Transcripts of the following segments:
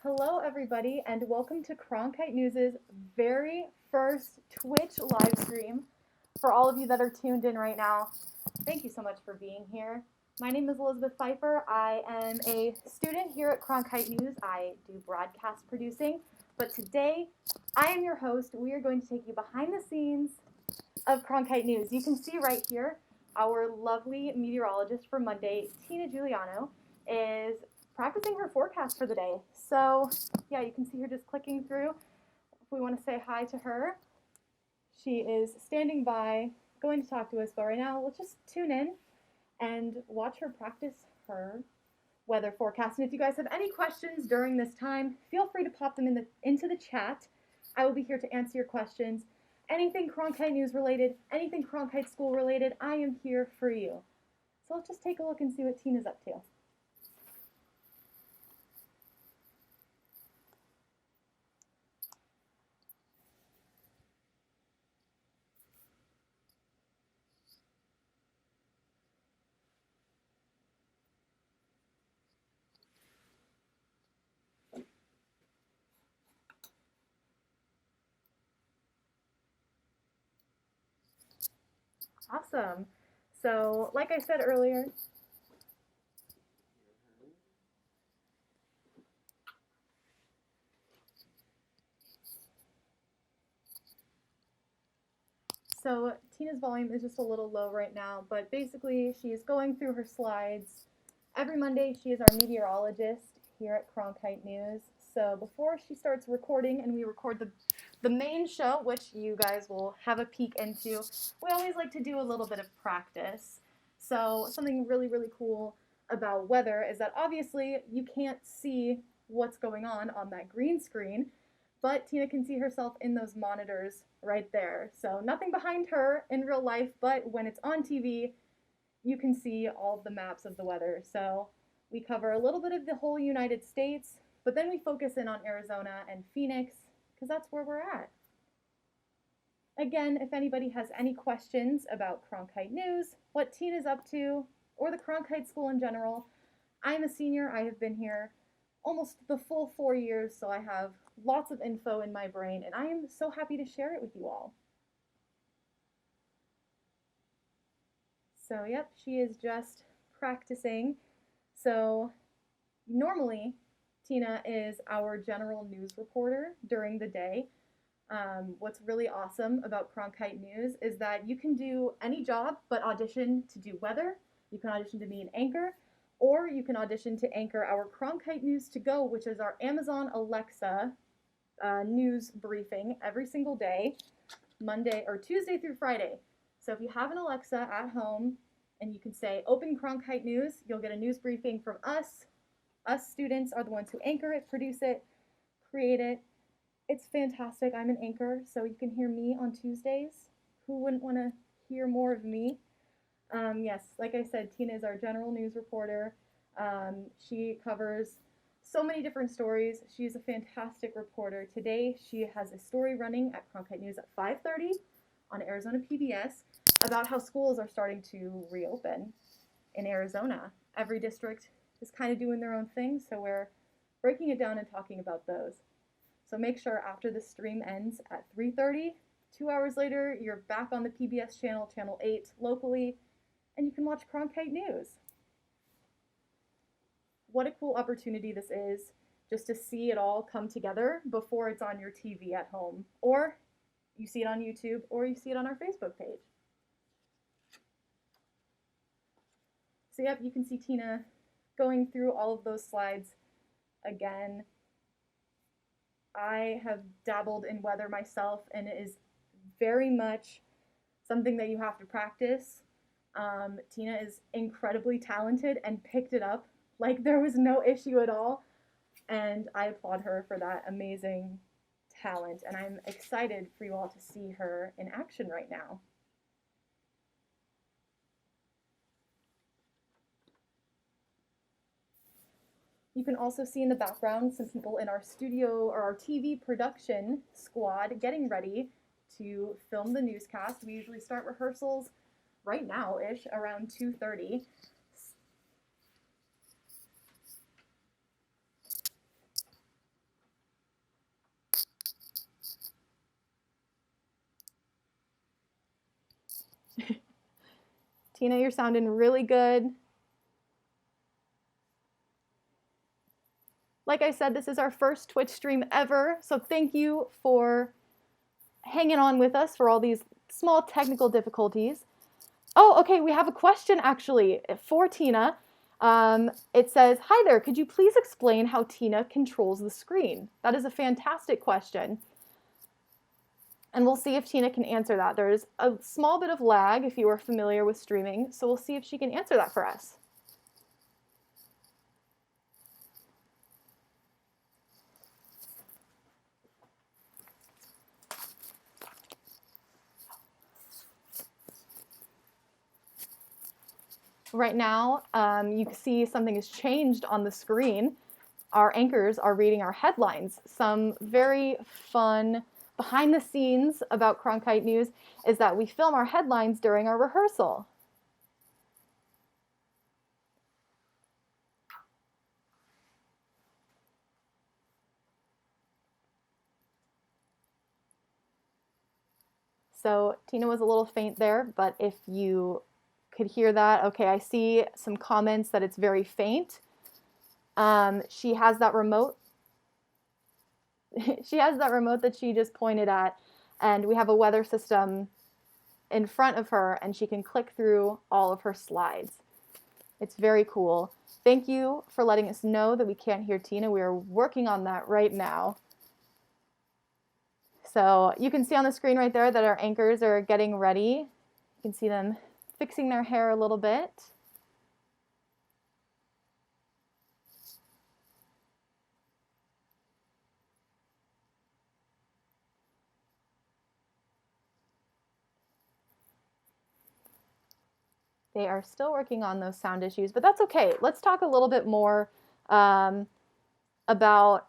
Hello everybody and welcome to Cronkite News' very first Twitch live stream. For all of you that are tuned in right now, thank you so much for being here. My name is Elizabeth Pfieffer. I am a student here at Cronkite News. I do broadcast producing, but today I am your host. We are going to take you behind the scenes of Cronkite News. You can see right here our lovely meteorologist for Monday, Tina Giuliano, is practicing her forecast for the day. So yeah, you can see her just clicking through. If we want to say hi to her, she is standing by, going to talk to us, but right now let's just tune in and watch her practice her weather forecast. And if you guys have any questions during this time, feel free to pop them into the chat. I will be here to answer your questions. Anything Cronkite News related, anything Cronkite School related, I am here for you. So let's just take a look and see what Tina's up to. Awesome. So, like I said earlier, Tina's volume is just a little low right now, but basically she is going through her slides. Every Monday she is our meteorologist here at Cronkite News. So before she starts recording and we record the main show, which you guys will have a peek into, we always like to do a little bit of practice. So something really, really cool about weather is that obviously you can't see what's going on that green screen, but Tina can see herself in those monitors right there. So nothing behind her in real life, but when it's on TV, you can see all of the maps of the weather. So we cover a little bit of the whole United States, but then we focus in on Arizona and Phoenix, because that's where we're at. Again, if anybody has any questions about Cronkite News, what Tina's up to, or the Cronkite School in general, I'm a senior. I have been here almost the full 4 years, so I have lots of info in my brain, and I am so happy to share it with you all. So yep, she is just practicing. So normally, Tina is our general news reporter during the day. What's really awesome about Cronkite News is that you can do any job but audition to do weather, you can audition to be an anchor, or you can audition to anchor our Cronkite News to Go, which is our Amazon Alexa news briefing every single day, Monday or Tuesday through Friday. So if you have an Alexa at home and you can say, open Cronkite News, you'll get a news briefing from us. Us students are the ones who anchor it, produce it, create it. It's fantastic. I'm an anchor, so you can hear me on Tuesdays. Who wouldn't want to hear more of me? Yes, like I said, Tina is our general news reporter. She covers so many different stories. She's a fantastic reporter. Today, she has a story running at Cronkite News at 5:30 on Arizona PBS about how schools are starting to reopen in Arizona. Every district is kind of doing their own thing, so we're breaking it down and talking about those. So make sure after the stream ends at 3:30, 2 hours later, you're back on the PBS channel, Channel 8 locally, and you can watch Cronkite News. What a cool opportunity this is, just to see it all come together before it's on your TV at home, or you see it on YouTube, or you see it on our Facebook page. So yep, you can see Tina going through all of those slides again. I have dabbled in weather myself, and it is very much something that you have to practice. Tina is incredibly talented and picked it up like there was no issue at all, and I applaud her for that amazing talent, and I'm excited for you all to see her in action right now. You can also see in the background some people in our studio or our TV production squad getting ready to film the newscast. We usually start rehearsals right now-ish around 2:30. Tina, you're sounding really good. Like I said, this is our first Twitch stream ever, so thank you for hanging on with us for all these small technical difficulties. Oh, okay, we have a question actually for Tina. It says, hi there, could you please explain how Tina controls the screen? That is a fantastic question. And we'll see if Tina can answer that. There's a small bit of lag if you are familiar with streaming, so we'll see if she can answer that for us. Right now, you can see something has changed on the screen. Our anchors are reading our headlines. Some very fun behind the scenes about Cronkite News is that we film our headlines during our rehearsal. So Tina was a little faint there, but if you could hear that, okay, I see some comments that it's very faint. She has that remote. She has that remote that she just pointed at, and we have a weather system in front of her, and she can click through all of her slides. It's very cool. Thank you for letting us know that we can't hear Tina. We are working on that right now. So you can see on the screen right there that our anchors are getting ready. You can see them fixing their hair a little bit. They are still working on those sound issues, but that's okay. Let's talk a little bit more about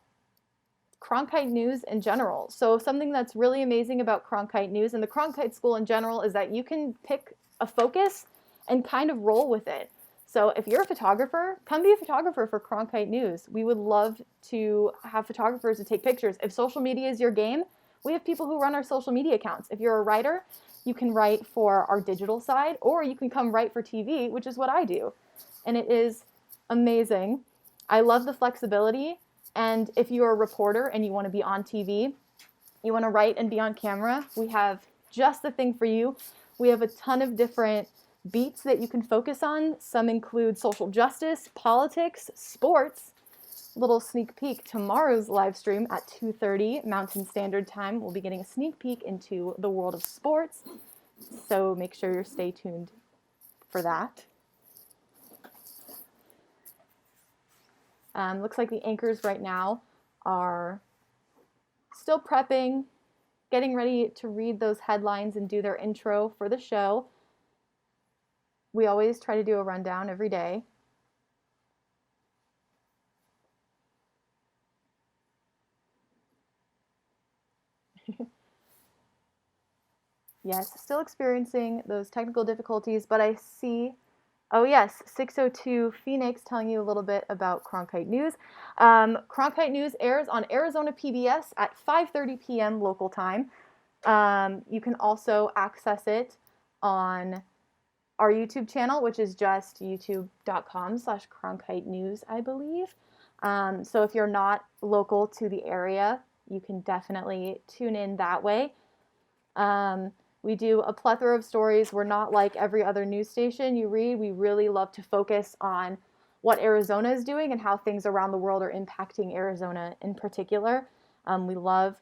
Cronkite News in general. So something that's really amazing about Cronkite News and the Cronkite School in general is that you can pick a focus and kind of roll with it. So if you're a photographer, come be a photographer for Cronkite News. We would love to have photographers to take pictures. If social media is your game, we have people who run our social media accounts. If you're a writer, you can write for our digital side, or you can come write for TV, which is what I do. And it is amazing. I love the flexibility. And if you're a reporter and you want to be on TV, you want to write and be on camera, we have just the thing for you. We have a ton of different beats that you can focus on. Some include social justice, politics, sports. Little sneak peek, tomorrow's live stream at 2:30 Mountain Standard Time. We'll be getting a sneak peek into the world of sports. So make sure you stay tuned for that. Looks like the anchors right now are still prepping, getting ready to read those headlines and do their intro for the show. We always try to do a rundown every day. Yes, still experiencing those technical difficulties, but I see, oh yes, 602 Phoenix telling you a little bit about Cronkite News. Cronkite News airs on Arizona PBS at 5:30 p.m. local time. You can also access it on our YouTube channel, which is just youtube.com/Cronkite News, I believe. So if you're not local to the area, you can definitely tune in that way. We do a plethora of stories. We're not like every other news station you read. We really love to focus on what Arizona is doing and how things around the world are impacting Arizona in particular. We love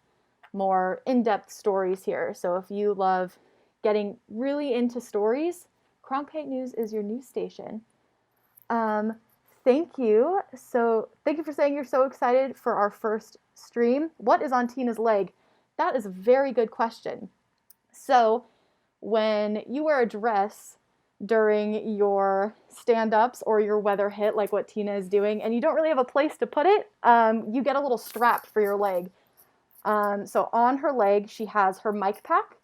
more in-depth stories here. So if you love getting really into stories, Cronkite News is your news station. Thank you. So thank you for saying you're so excited for our first stream. What is on Tina's leg? That is a very good question. So when you wear a dress during your stand-ups or your weather hit, like what Tina is doing, and you don't really have a place to put it, you get a little strap for your leg. So on her leg, she has her mic pack,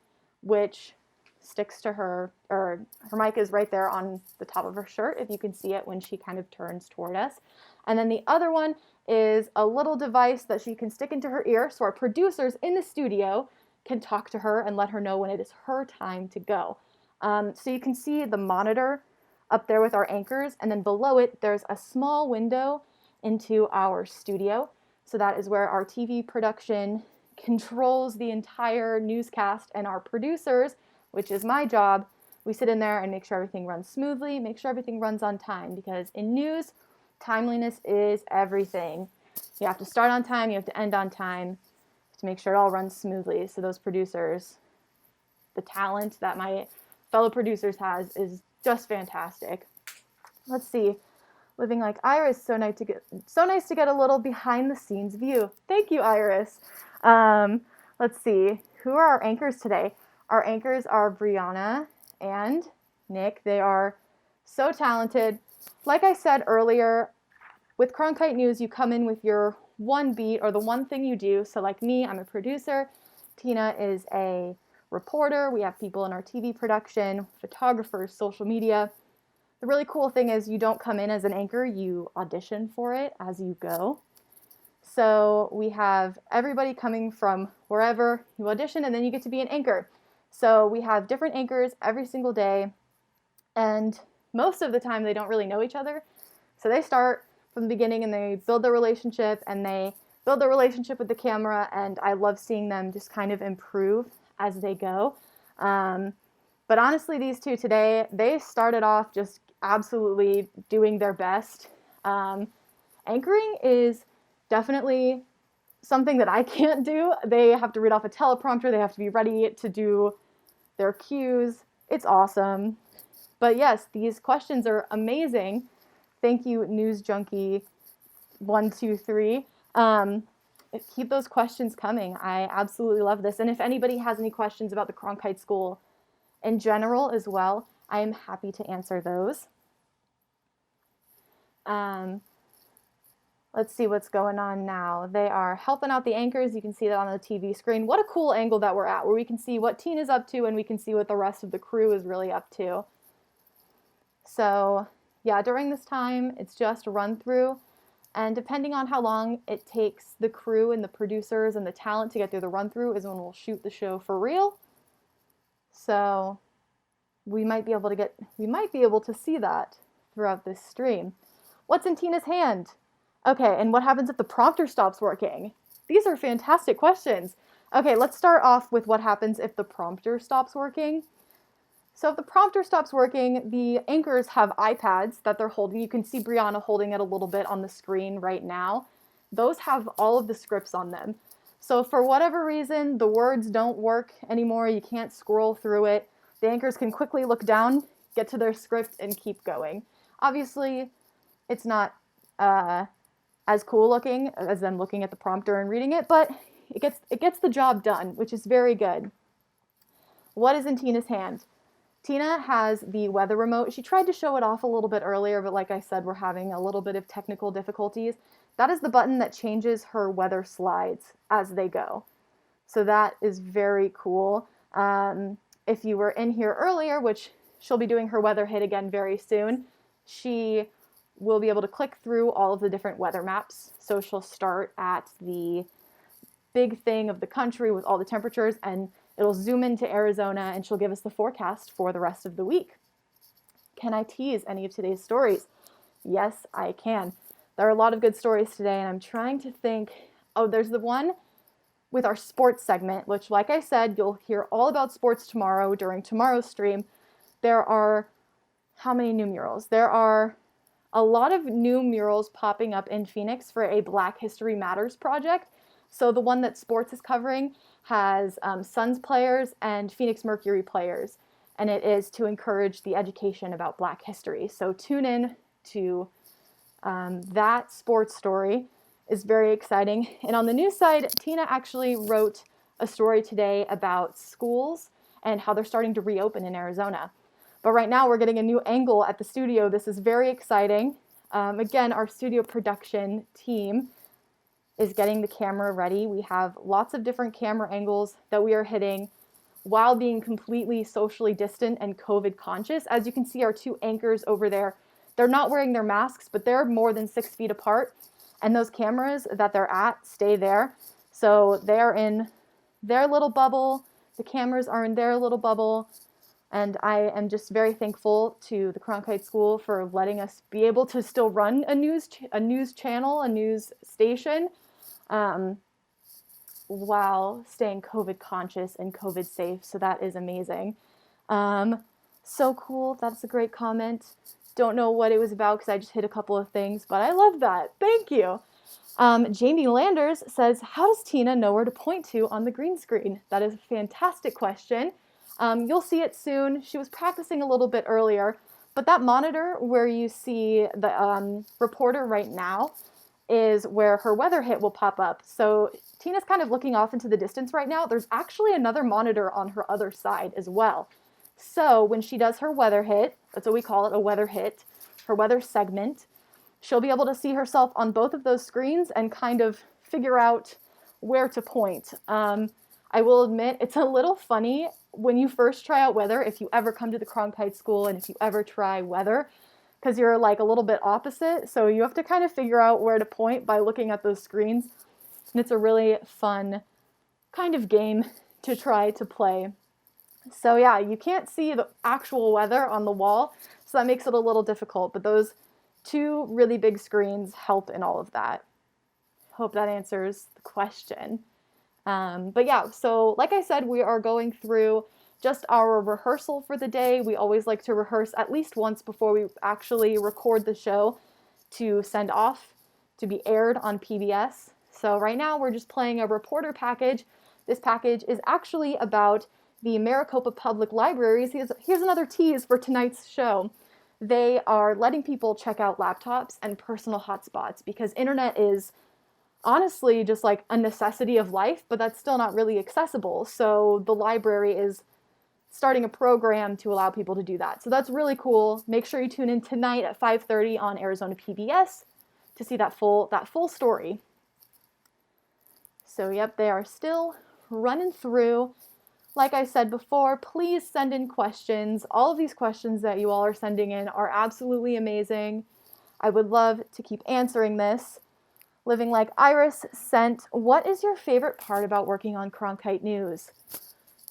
which sticks to her, or her mic is right there on the top of her shirt, if you can see it when she kind of turns toward us. And then the other one is a little device that she can stick into her ear, so our producers in the studio can talk to her and let her know when it is her time to go. So you can see the monitor up there with our anchors, and then below it there's a small window into our studio. So that is where our TV production controls the entire newscast, and our producers, which is my job, we sit in there and make sure everything runs smoothly, make sure everything runs on time, because in news, timeliness is everything. You have to start on time, you have to end on time to make sure it all runs smoothly. So those producers, the talent that my fellow producers has is just fantastic. Let's see. Living like Iris, so nice to get a little behind the scenes view. Thank you, Iris. Let's see. Who are our anchors today? Our anchors are Brianna and Nick. They are so talented. Like I said earlier, with Cronkite News, you come in with your one beat or the one thing you do. So like me, I'm a producer. Tina is a reporter. We have people in our TV production, photographers, social media. The really cool thing is you don't come in as an anchor, you audition for it as you go. So we have everybody coming from wherever, you audition, and then you get to be an anchor. So we have different anchors every single day, and most of the time they don't really know each other. So they start from the beginning and they build their relationship, and they build their relationship with the camera, and I love seeing them just kind of improve as they go. But honestly, these two today, they started off just absolutely doing their best. Anchoring is definitely something that I can't do. They have to read off a teleprompter. They have to be ready to do their cues. It's awesome. But yes, these questions are amazing. Thank you, News Junkie 123. Keep those questions coming. I absolutely love this. And if anybody has any questions about the Cronkite School in general as well, I am happy to answer those. Let's see what's going on now. They are helping out the anchors. You can see that on the TV screen. What a cool angle that we're at, where we can see what Tina's up to and we can see what the rest of the crew is really up to. So yeah, during this time, it's just a run through. And depending on how long it takes the crew and the producers and the talent to get through the run through is when we'll shoot the show for real. So we might be able to see that throughout this stream. What's in Tina's hand? Okay, and what happens if the prompter stops working? These are fantastic questions. Okay, let's start off with what happens if the prompter stops working. So if the prompter stops working, the anchors have iPads that they're holding. You can see Brianna holding it a little bit on the screen right now. Those have all of the scripts on them. So for whatever reason, the words don't work anymore, you can't scroll through it, the anchors can quickly look down, get to their script, and keep going. Obviously, it's not as cool looking as them looking at the prompter and reading it, but it gets the job done, which is very good. What is in Tina's hand? Tina has the weather remote. She tried to show it off a little bit earlier, but like I said, we're having a little bit of technical difficulties. That is the button that changes her weather slides as they go. So that is very cool. If you were in here earlier, which she'll be doing her weather hit again very soon, she will be able to click through all of the different weather maps. So she'll start at the big thing of the country with all the temperatures, and it'll zoom into Arizona, and she'll give us the forecast for the rest of the week. Can I tease any of today's stories? Yes, I can. There are a lot of good stories today, and I'm trying to think. Oh, there's the one with our sports segment, which, like I said, you'll hear all about sports tomorrow during tomorrow's stream. There are how many new murals? There are a lot of new murals popping up in Phoenix for a Black History Matters project. So the one that sports is covering has Suns players and Phoenix Mercury players, and it is to encourage the education about Black history. So tune in to that sports story. Is very exciting. And on the news side, Tina actually wrote a story today about schools and how they're starting to reopen in Arizona. But right now we're getting a new angle at the studio. This is very exciting. Again, our studio production team is getting the camera ready. We have lots of different camera angles that we are hitting while being completely socially distant and COVID conscious. As you can see, our two anchors over there, they're not wearing their masks, but they're more than 6 feet apart. And those cameras that they're at stay there. So they're in their little bubble. The cameras are in their little bubble. And I am just very thankful to the Cronkite School for letting us be able to still run a news channel, a news station, um, while staying COVID conscious and COVID safe. So that is amazing. So cool. That's a great comment. Don't know what it was about because I just hit a couple of things, but I love that. Thank you. Jamie Landers says, how does Tina know where to point to on the green screen? That is a fantastic question. You'll see it soon. She was practicing a little bit earlier, but that monitor where you see the reporter right now is where her weather hit will pop up. So Tina's kind of looking off into the distance right now. There's actually another monitor on her other side as well. So when she does her weather hit, that's what we call it, a weather hit, her weather segment, she'll be able to see herself on both of those screens and kind of figure out where to point. I will admit, it's a little funny when you first try out weather, if you ever come to the Cronkite School and if you ever try weather, because you're like a little bit opposite. So you have to kind of figure out where to point by looking at those screens. And it's a really fun kind of game to try to play. So yeah, you can't see the actual weather on the wall, so that makes it a little difficult. But those two really big screens help in all of that. Hope that answers the question. But yeah, so like I said, we are going through just our rehearsal for the day. We always like to rehearse at least once before we actually record the show to send off to be aired on PBS. So right now we're just playing a reporter package. This package is actually about the Maricopa Public Libraries. Here's another tease for tonight's show. They are letting people check out laptops and personal hotspots because internet is honestly just like a necessity of life, but that's still not really accessible. So the library is starting a program to allow people to do that. So that's really cool. Make sure you tune in tonight at 5:30 on Arizona PBS to see that full story. So yep, they are still running through. Like I said before, please send in questions. All of these questions that you all are sending in are absolutely amazing. I would love to keep answering this. Living Like Iris sent, what is your favorite part about working on Cronkite News?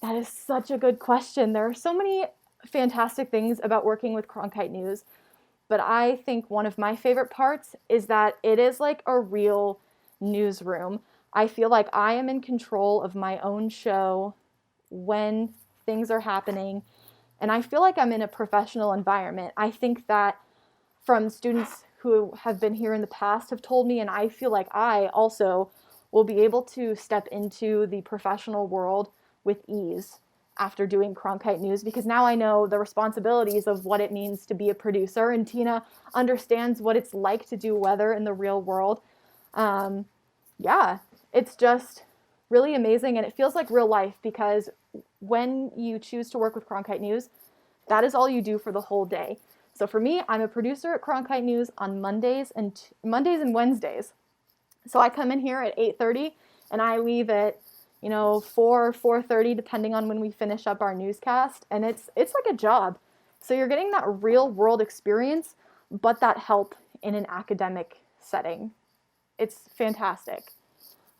That is such a good question. There are so many fantastic things about working with Cronkite News, but I think one of my favorite parts is that it is like a real newsroom. I feel like I am in control of my own show when things are happening, and I feel like I'm in a professional environment. I think that from students who have been here in the past have told me, and I feel like I also will be able to step into the professional world with ease after doing Cronkite News, because now I know the responsibilities of what it means to be a producer, and Tina understands what it's like to do weather in the real world. Yeah, it's just really amazing, and it feels like real life because when you choose to work with Cronkite News, that is all you do for the whole day. So for me, I'm a producer at Cronkite News on Mondays and Wednesdays. So I come in here at 8:30 and I leave at 4:30 depending on when we finish up our newscast, and it's like a job. So you're getting that real world experience, but that help in an academic setting. It's fantastic.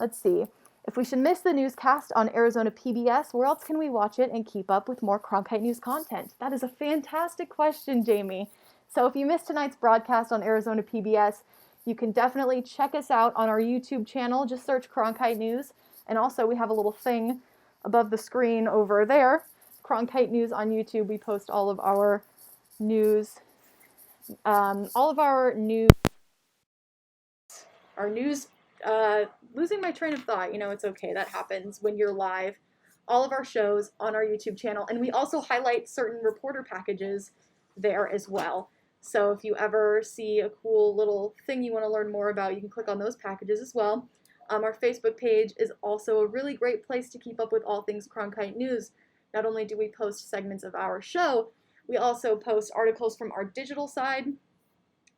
Let's see. If we should miss the newscast on Arizona PBS, where else can we watch it and keep up with more Cronkite News content? That is a fantastic question, Jamie. So if you missed tonight's broadcast on Arizona PBS, you can definitely check us out on our YouTube channel. Just search Cronkite News. And also we have a little thing above the screen over there, Cronkite News on YouTube. We post all of our news, losing my train of thought. It's okay. That happens when you're live. All of our shows on our YouTube channel. And we also highlight certain reporter packages there as well. So if you ever see a cool little thing you want to learn more about, you can click on those packages as well. Our Facebook page is also a really great place to keep up with all things Cronkite News. Not only do we post segments of our show, we also post articles from our digital side.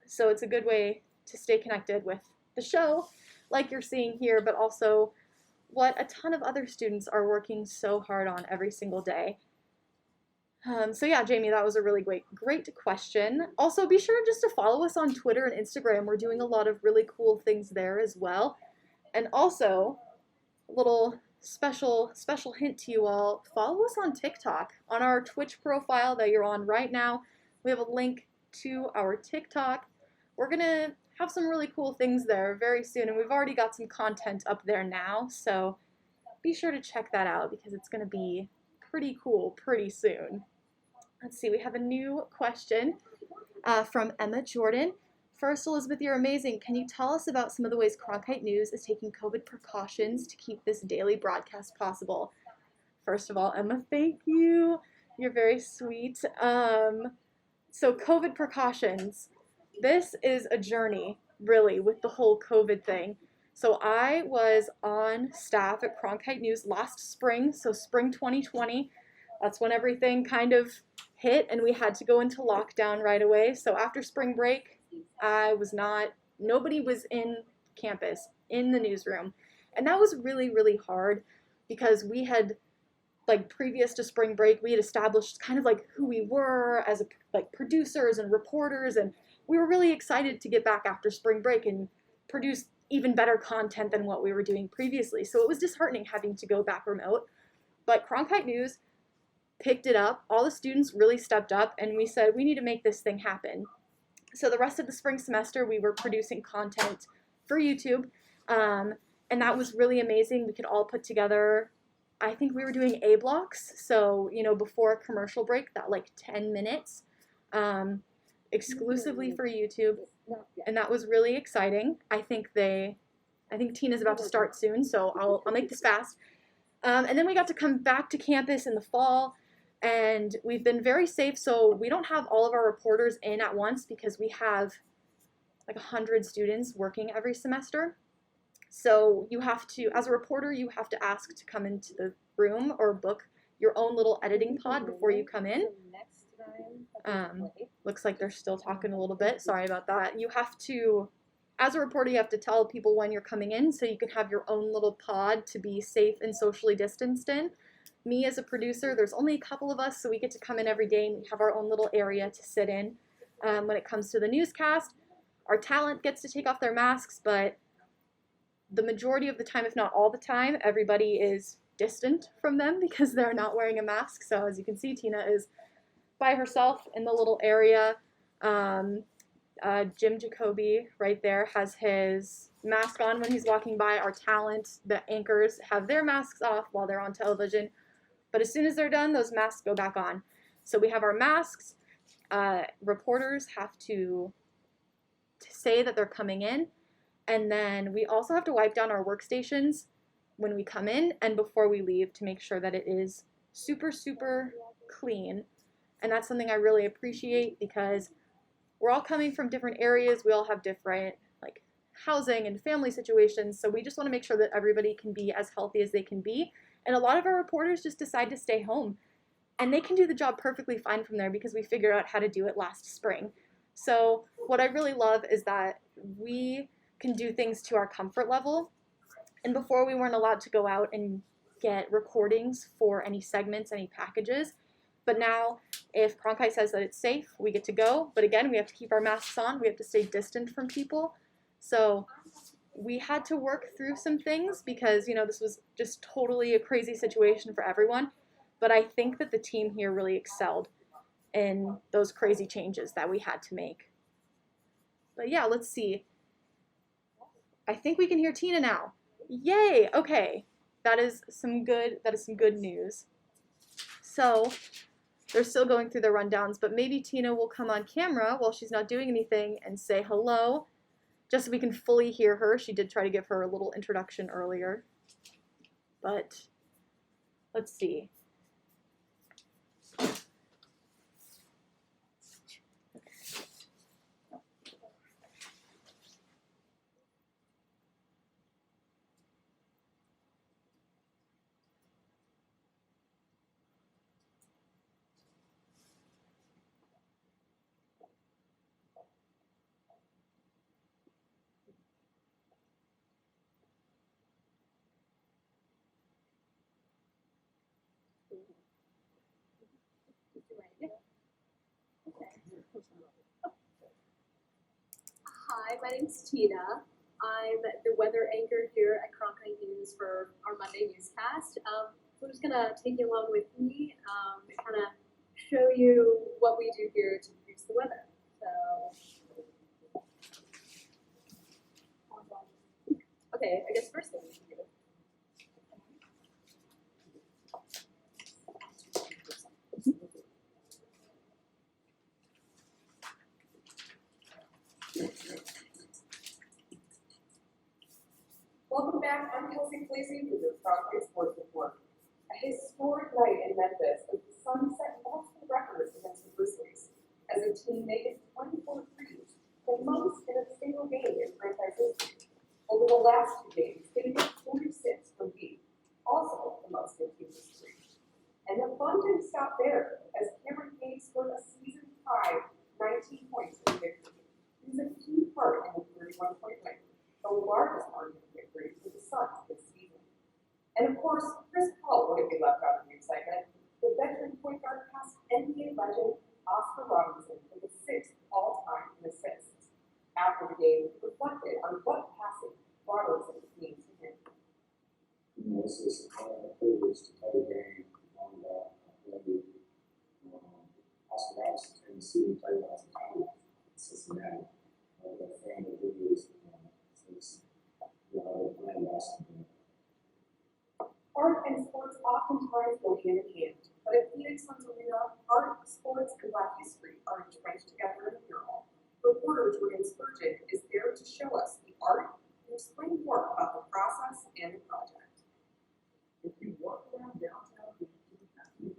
So it's a good way to stay connected with the show, like you're seeing here, but also what a ton of other students are working so hard on every single day. So yeah, Jamie, that was a really great question. Also, be sure just to follow us on Twitter and Instagram. We're doing a lot of really cool things there as well. And also, a little special hint to you all, follow us on TikTok. On our Twitch profile that you're on right now, we have a link to our TikTok. We're gonna have some really cool things there very soon, and we've already got some content up there now, so be sure to check that out because it's gonna be pretty cool pretty soon. Let's see, we have a new question from Emma Jordan. First, Elizabeth, you're amazing. Can you tell us about some of the ways Cronkite News is taking COVID precautions to keep this daily broadcast possible? First of all, Emma, thank you. You're very sweet. So COVID precautions. This is a journey, really, with the whole COVID thing. So I was on staff at Cronkite News last spring, so spring 2020. That's when everything kind of hit and we had to go into lockdown right away. So after spring break, nobody was in campus, in the newsroom. And that was really, really hard because we had, like, previous to spring break, we had established kind of like who we were as like producers and reporters, and we were really excited to get back after spring break and produce even better content than what we were doing previously. So it was disheartening having to go back remote. But Cronkite News picked it up. All the students really stepped up, and we said, we need to make this thing happen. So the rest of the spring semester, we were producing content for YouTube, and that was really amazing. We could all put together, I think we were doing A blocks, so, you know, before a commercial break, that like 10 minutes, exclusively for YouTube, and that was really exciting. I think Tina's about to start soon, so I'll make this fast. And then we got to come back to campus in the fall, and we've been very safe, so we don't have all of our reporters in at once because we have like 100 students working every semester. So you have to, as a reporter, you have to ask to come into the room or book your own little editing pod before you come in. Looks like they're still talking a little bit. Sorry about that. You have to, as a reporter, you have to tell people when you're coming in so you can have your own little pod to be safe and socially distanced in. Me as a producer, there's only a couple of us, so we get to come in every day and we have our own little area to sit in. When it comes to the newscast, our talent gets to take off their masks, but the majority of the time, if not all the time, everybody is distant from them because they're not wearing a mask. So as you can see, Tina is by herself in the little area. Jim Jacoby right there has his mask on when he's walking by. Our talent, the anchors, have their masks off while they're on television. But as soon as they're done, those masks go back on. So we have our masks. Reporters have to say that they're coming in. And then we also have to wipe down our workstations when we come in and before we leave to make sure that it is super, super clean. And that's something I really appreciate because we're all coming from different areas. We all have different like housing and family situations. So we just want to make sure that everybody can be as healthy as they can be. And a lot of our reporters just decide to stay home. And they can do the job perfectly fine from there because we figured out how to do it last spring. So what I really love is that we can do things to our comfort level. And before we weren't allowed to go out and get recordings for any segments, any packages. But now if Cronkite says that it's safe, we get to go. But again, we have to keep our masks on. We have to stay distant from people. So we had to work through some things because, you know, this was just totally a crazy situation for everyone. But I think that the team here really excelled in those crazy changes that we had to make. But yeah, let's see. I think we can hear Tina now. Yay! Okay. That is some good news. So they're still going through the rundowns, but maybe Tina will come on camera while she's not doing anything and say hello, just so we can fully hear her. She did try to give her a little introduction earlier. But let's see. Hi, my name's Tina. I'm the weather anchor here at Cronkite News for our Monday newscast. So I'm just gonna take you along with me and kind of show you what we do here to produce the weather. So, okay, I guess first thing we can do. Welcome back. I'm Kelsey Fleesy with your Cronkite Sports Report. A historic night in Memphis as the Suns set multiple records against the Grizzlies as a team made it 24 threes, the most in a single game in franchise history. Over the last two games, they hit 46 from deep, also the most in team history. And the fun didn't stop there as Cameron Payne scored a season-high 19 points in the victory. He was a key part in the 31-point win, the largest margin of victory for the Suns this season. And of course, Chris Paul wouldn't be left out of the excitement. The veteran point guard passed NBA legend Oscar Robertson for the 6th all-time in assists. After the game, he reflected on what passing Robertson means to him. This is a privilege to play a game on Oscar Robertson, Tennessee, played lots of college in Cincinnati. The family really is since playing basketball. Art and sports oftentimes go hand in hand, but at Phoenix Suns Arena, art, sports, and Black history are entrenched together in a mural. Reporter Jordan Spurgeon is there to show us the art and explain more about the process and the project. If you walk around downtown, you have to be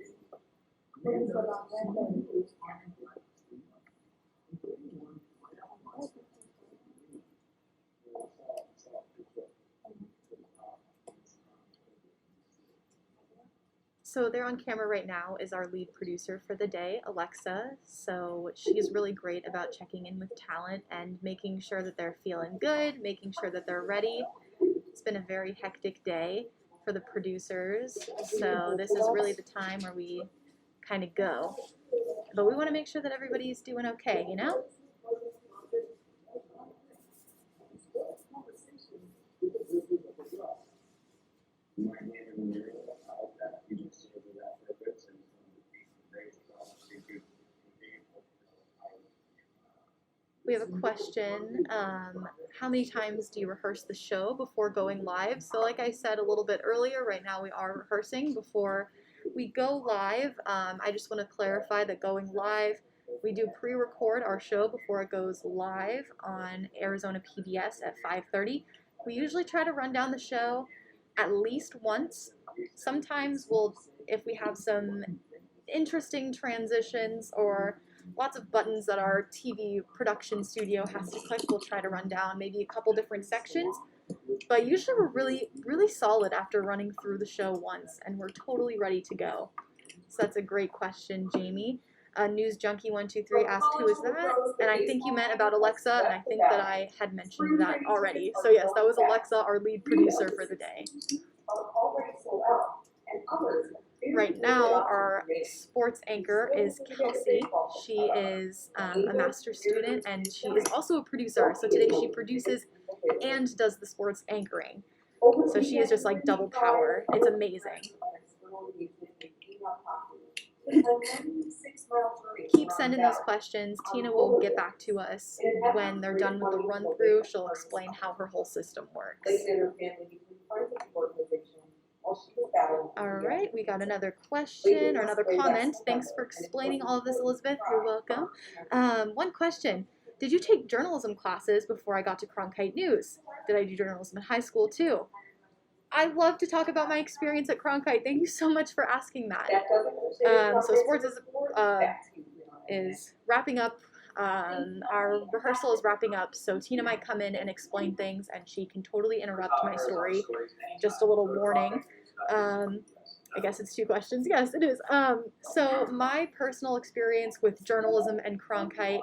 So there on camera right now is our lead producer for the day, Alexa. So she's really great about checking in with talent and making sure that they're feeling good, making sure that they're ready. It's been a very hectic day for the producers, so this is really the time where we kind of go. But we want to make sure that everybody's doing okay, you know? We have a question. How many times do you rehearse the show before going live? So like I said a little bit earlier, right now we are rehearsing before we go live. I just want to clarify that going live, we do pre-record our show before it goes live on Arizona PBS at 5:30. We usually try to run down the show at least once. Sometimes if we have some interesting transitions or lots of buttons that our TV production studio has to click, we'll try to run down maybe a couple different sections. But usually we're really solid after running through the show once, and we're totally ready to go. So that's a great question, Jamie. News Junkie 123 asked, who is that? And I think you meant about Alexa, and I think that I had mentioned that already. So yes, that was Alexa, our lead producer for the day. Right now, our sports anchor is Kelsey. She is a master's student, and she is also a producer. So today she produces and does the sports anchoring. So she is just like double power. It's amazing. Keep sending those questions. Tina will get back to us when they're done with the run through. She'll explain how her whole system works. All right, we got another question or another comment. Thanks for explaining all of this, Elizabeth. You're welcome. One question. Did you take journalism classes before I got to Cronkite News? Did I do journalism in high school too? I love to talk about my experience at Cronkite. Thank you so much for asking that. So sports is wrapping up. Our rehearsal is wrapping up, so Tina might come in and explain things, and she can totally interrupt my story. Just a little warning. I guess it's two questions. Yes, it is. So my personal experience with journalism and Cronkite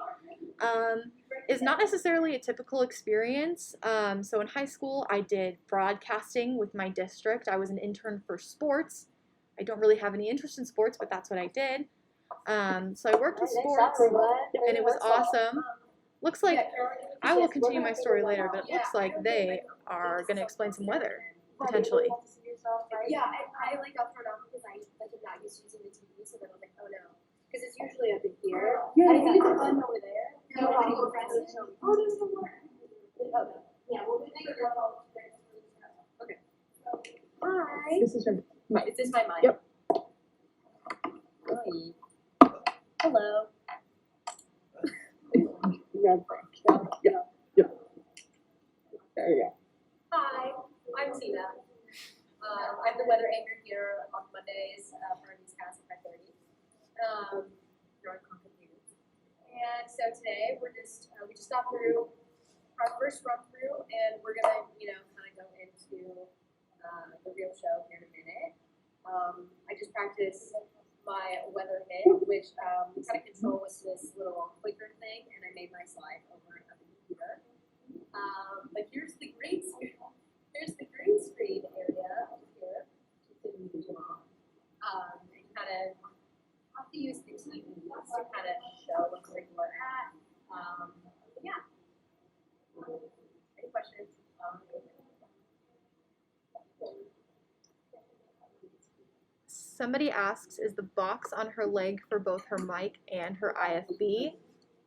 is not necessarily a typical experience. So in high school, I did broadcasting with my district. I was an intern for sports. I don't really have any interest in sports, but that's what I did. So I worked with sports, and it was awesome. Looks like, I will continue my story later, but it looks like they are going to explain some weather, potentially. stuff, right? Yeah, I like got thrown off because I like am not used to using the TV, so then I was like, oh no, because it's usually up in here. Yeah, I think it's a button over there. No, I no, go press it. no. Oh, no, no, no. Okay. Yeah, well, we think that's all. Okay. Hi. This is your mic. Is this my mic? Yep. Hi. Hello. You got Frank. Yep. There you go. Hi, I'm Tina. I'm the weather anchor here on Mondays for our newscast at 5:30. Here on Cronkite News. And so today we just got through our first run through, and we're gonna kind of go into the real show here in a minute. I just practiced my weather hit, which kind of control was this little clicker thing, and I made my slide over on the computer. But here's the green screen. Here's the green screen area here. And you kind of have to use the TV to kind of show where you are at. Yeah. Any questions? Somebody asks, is the box on her leg for both her mic and her IFB?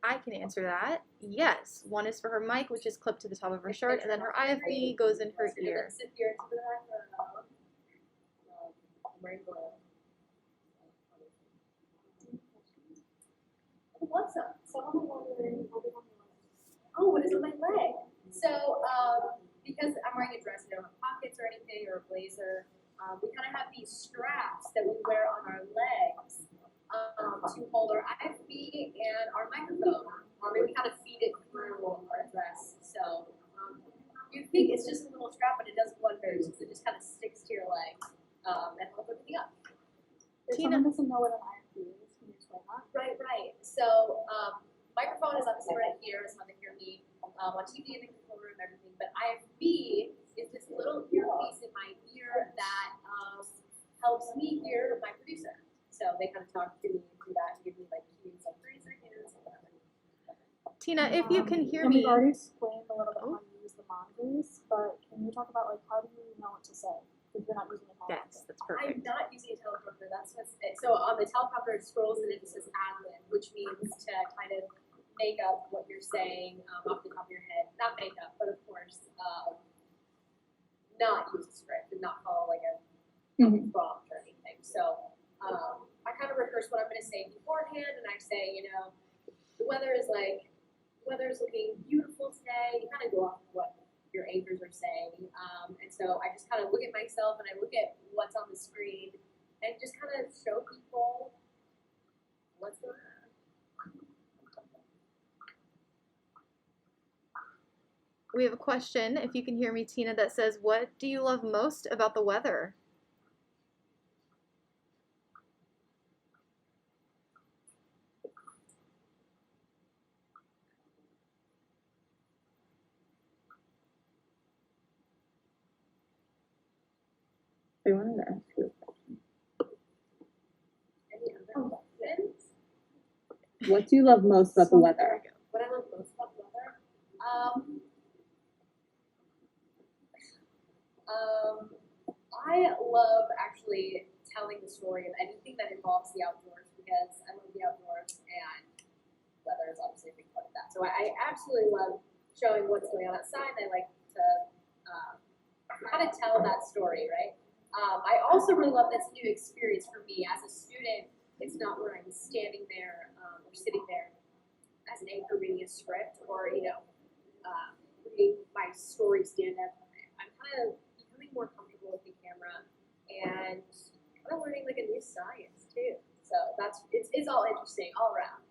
I can answer that. Yes. One is for her mic, which is clipped to the top of her shirt, and then her IFB goes in her ear. Sit here to the back. I'm wearing blue. What's up? Someone wondering what is on my leg. Oh, what is on my leg? So, because I'm wearing a dress, don't have pockets or anything, or a blazer, we kind of have these straps that we wear on our legs to hold our IFB and our microphone. And we kind of feed it through our dress. So, you think it's just a little strap, but it does wonders because it just kind of sticks to your leg and holds everything up. Tina doesn't know what an IFB is. Can you explain that? Right. So, microphone is obviously right here, is how they hear me on TV in the control room, everything. But IFB is this little earpiece in my ear that helps me hear my producer. So they kind of talk to me through that and give me like cues, like 30 seconds, whatever. Tina, if you can hear and me. we've already explained a little bit how you use the monitors, but can you talk about like how do you know what to say if you're not using a teleprompter? Yes, that's perfect. I'm not using a teleprompter. That's what's so on the teleprompter it scrolls and it says ad-lib, which means to kind of make up what you're saying off the top of your head. Not make up, but of course, not use a script and not follow like a prompt or anything. So I kind of rehearse what I'm going to say beforehand, and I say, the weather is looking beautiful today. You kind of go off of what your anchors are saying, and so I just kind of look at myself and I look at what's on the screen and just kind of show people what's going on. We have a question, if you can hear me, Tina, that says, what do you love most about the weather? They wanted to ask you a question. Any other questions? What do you love most about the weather? What I love most about the weather? I love actually telling the story of anything that involves the outdoors because I love the outdoors and weather is obviously a big part of that. So I absolutely love showing what's going on outside. I like to kind of tell that story, right? I also really love this new experience for me as a student. It's not where I'm standing there or sitting there as an anchor reading a script or reading my story stand up. I'm kind of becoming more comfortable with the camera and kind of learning like a new science too. So it's all interesting all around.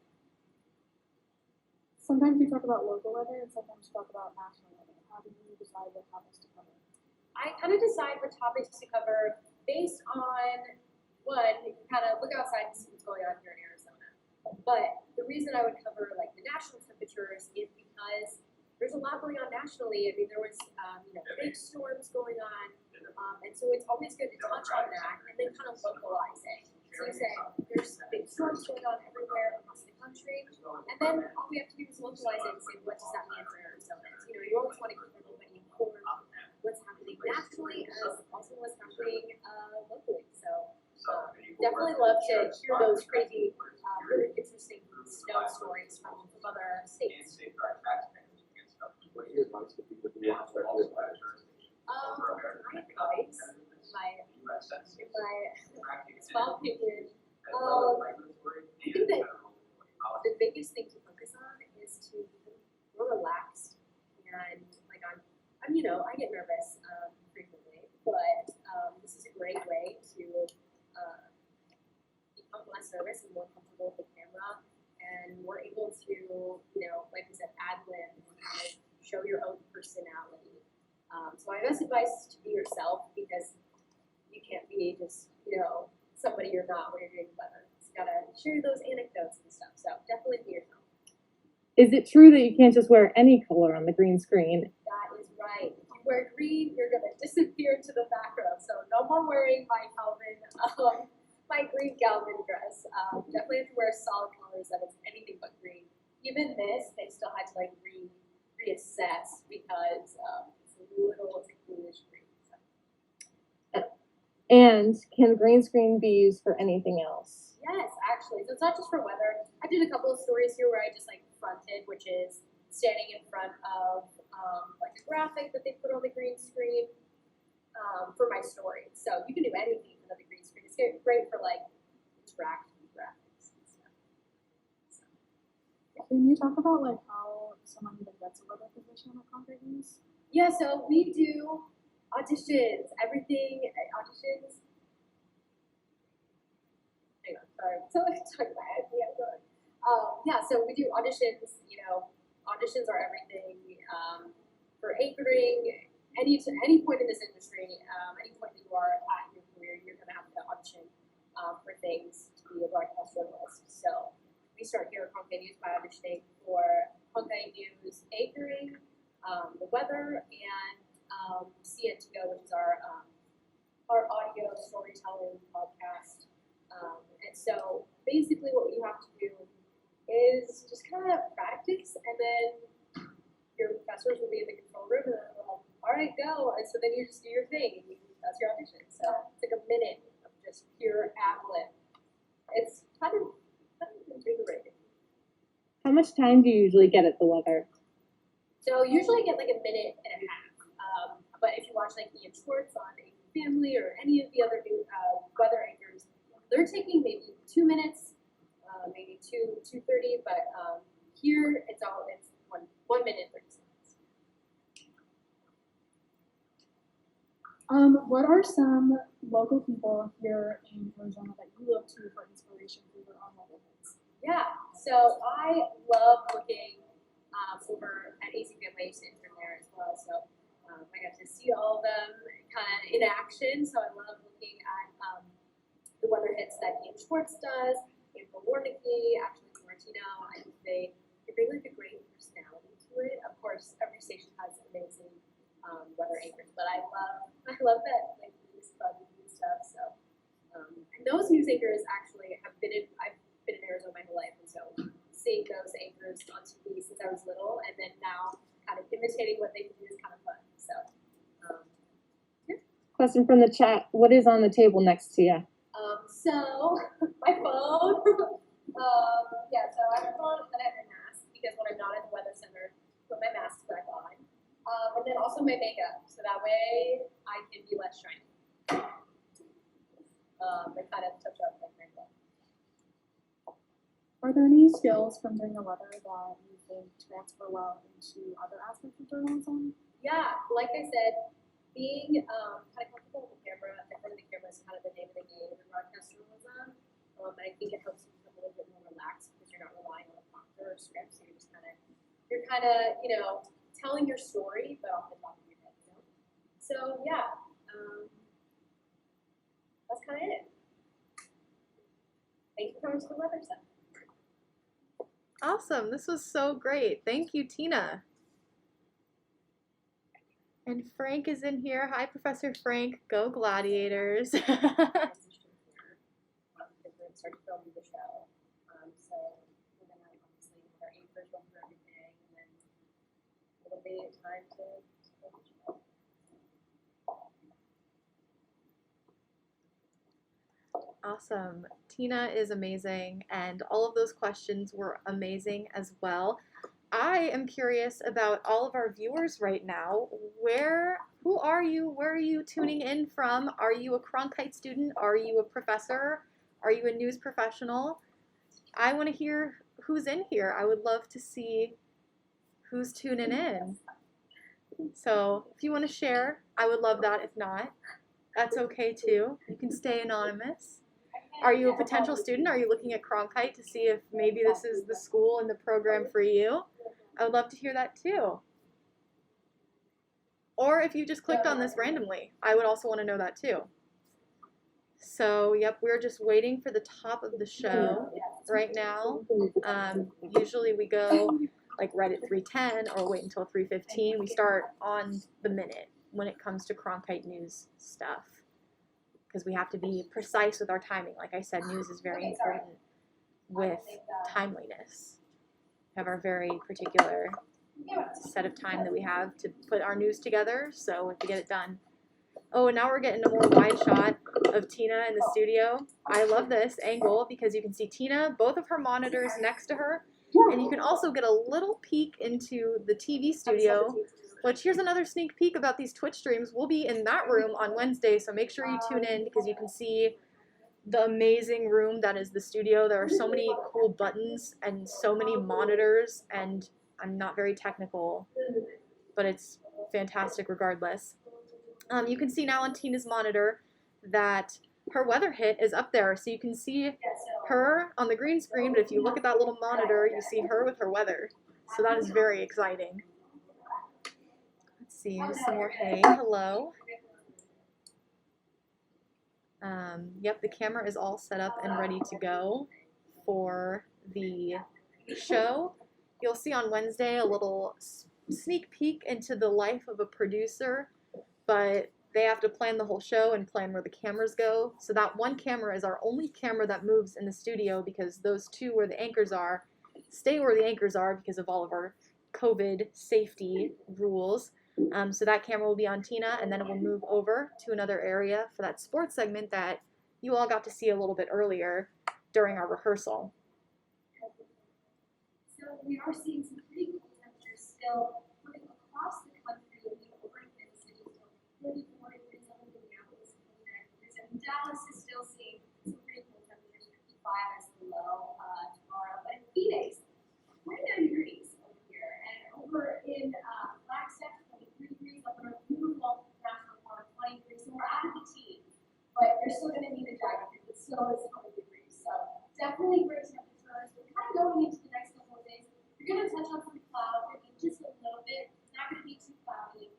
Sometimes you talk about local weather and sometimes you talk about national weather. How do you decide what topics to cover? I kind of decide what topics to cover based on one, you can kind of look outside and see what's going on here in Arizona. But the reason I would cover like the national temperatures is because there's a lot going on nationally. I mean, there was big storms going on, and so it's always good to touch on that and then kind of localize it. So you say there's big storms going on everywhere across the country, and then all we have to do is localize it and say what does that mean for Arizona? You always want to keep everybody informed what's happening nationally as also what's happening definitely love to hear those crazy, really interesting snow stories from other states. What are your advice to people who want to start doing that? My advice, my small opinion, I think that the biggest thing to focus on is to be more relaxed and like I'm I get nervous frequently, but this is a great way to become less nervous and more comfortable with the camera, and we're able to like I said, ad lib and kind of show your own personality. So my best advice is to be yourself, because you can't be just somebody you're not when you're doing weather. You gotta share those anecdotes and stuff. So definitely be yourself. Is it true that you can't just wear any color on the green screen? That is right. If you wear green, you're gonna disappear into the background. So no more wearing my my green Calvin dress. Definitely have to wear solid colors that is anything but green. Even this, they still had to like reassess because it's a greenish green. So. And can green screen be used for anything else? Yes, actually. So it's not just for weather. I did a couple of stories here where I just like fronted, which is standing in front of like a graphic that they put on the green screen for my story. So you can do anything for the green screen. It's great for like interactive graphics and stuff. So. Can you talk about like how someone even gets a weather position at Cronkite News? Yeah, so we do auditions, auditions. Hang on, sorry. So I talk about it. Yeah, so we do auditions. Auditions are everything for anchoring. Any point in this industry, any point that you are at in your career, you're going to have to audition for things to be a broadcast journalist. So we start here at Cronkite News by auditioning for Cronkite News anchoring, the weather, and See It To Go, which is our audio storytelling podcast. And so basically what you have to do is just kind of practice, and then your professors will be in the control room and they're like, all right, go. And so then you just do your thing and that's your audition. So it's like a minute of just pure ad-lib. It's kind of invigorating. How much time do you usually get at the weather? So usually I get like a minute and a half. But if you watch like Ian Schwartz on A Family or any of the other new weather anchors, they're taking maybe 2 minutes, maybe 2:30. But here it's 1 minute 30 seconds. What are some local people here in Arizona that you look to for inspiration for your own weather hits? Yeah, so I love looking over at AC Family. I used to intern there as well, so I got to see all of them kind of in action. So I love looking at the weather hits that Ian Schwartz does, April Warnicki, actually Martino. I think they bring like a great personality to it. Of course, every station has amazing weather anchors, but I love that like news club and stuff. So and those news anchors actually I've been in Arizona my whole life, and so seeing those anchors on TV since I was little, and then now kind of imitating what they do is kind of fun. So, yeah. Question from the chat: what is on the table next to you? So my phone. Yeah. So I have a phone, and then I have my mask because when I'm not at the weather center, put my mask back on, and then also my makeup, so that way I can be less shiny. I kind of touch up like makeup. Are there any skills from doing the weather that you think transfer well into other aspects of journalism? Yeah, like I said, being kind of comfortable with the camera, in front of the camera is kind of the name of the game in broadcast journalism. And I think it helps you become a little bit more relaxed because you're not relying on a prompter or script, so you're kind of telling your story, but off the top of your head. So yeah, that's kind of it. Thank you for coming to the weather center. Awesome. This was so great. Thank you, Tina. And Frank is in here. Hi, Professor Frank. Go Gladiators. Start filming the show. So we're gonna obviously have our anchors run through everything, and then it'll be time to film the show. Awesome. Tina is amazing, and all of those questions were amazing as well. I am curious about all of our viewers right now. Who are you? Where are you tuning in from? Are you a Cronkite student? Are you a professor? Are you a news professional? I want to hear who's in here. I would love to see who's tuning in. So if you want to share, I would love that. If not, that's okay too. You can stay anonymous. Are you a potential student? Are you looking at Cronkite to see if maybe this is the school and the program for you? I would love to hear that too. Or if you just clicked on this randomly, I would also want to know that too. So, yep, we're just waiting for the top of the show right now. Usually we go like right at 3:10 or wait until 3:15. We start on the minute when it comes to Cronkite news stuff because we have to be precise with our timing. Like I said, news is very important with timeliness. We have our very particular set of time that we have to put our news together, so we have to get it done. Oh, and now we're getting a more wide shot of Tina in the studio. I love this angle because you can see Tina, both of her monitors next to her, and you can also get a little peek into the TV studio, which here's another sneak peek about these Twitch streams. We'll be in that room on Wednesday, so make sure you tune in because you can see the amazing room that is the studio. There are so many cool buttons and so many monitors, and I'm not very technical, but it's fantastic regardless. You can see now on Tina's monitor that her weather hit is up there, so you can see her on the green screen, but if you look at that little monitor, you see her with her weather. So that is very exciting. Let's see, just some more hey, hello. Yep, the camera is all set up and ready to go for the show. You'll see on Wednesday a little sneak peek into the life of a producer, but they have to plan the whole show and plan where the cameras go. So that one camera is our only camera that moves in the studio because those two where the anchors are stay where the anchors are because of all of our COVID safety rules. So that camera will be on Tina, and then it will move over to another area for that sports segment that you all got to see a little bit earlier during our rehearsal. So we are seeing some pretty cool temperatures still moving across the country. Over in Kansas City, still 34 degrees up in Minneapolis, 29 degrees. And Dallas is still seeing some pretty cool temperatures, 55 as the low tomorrow. But in Phoenix, 29 degrees over here. And over in Flagstaff, 23 degrees. Up in our beautiful National Park, 20 degrees. So we're out of the teens, but you're still going to need a jacket because it still is 20 degrees. So definitely great temperatures. We're kind of going into the next couple of days. You're going to touch on some clouds, maybe just a little bit. It's not going to be too cloudy,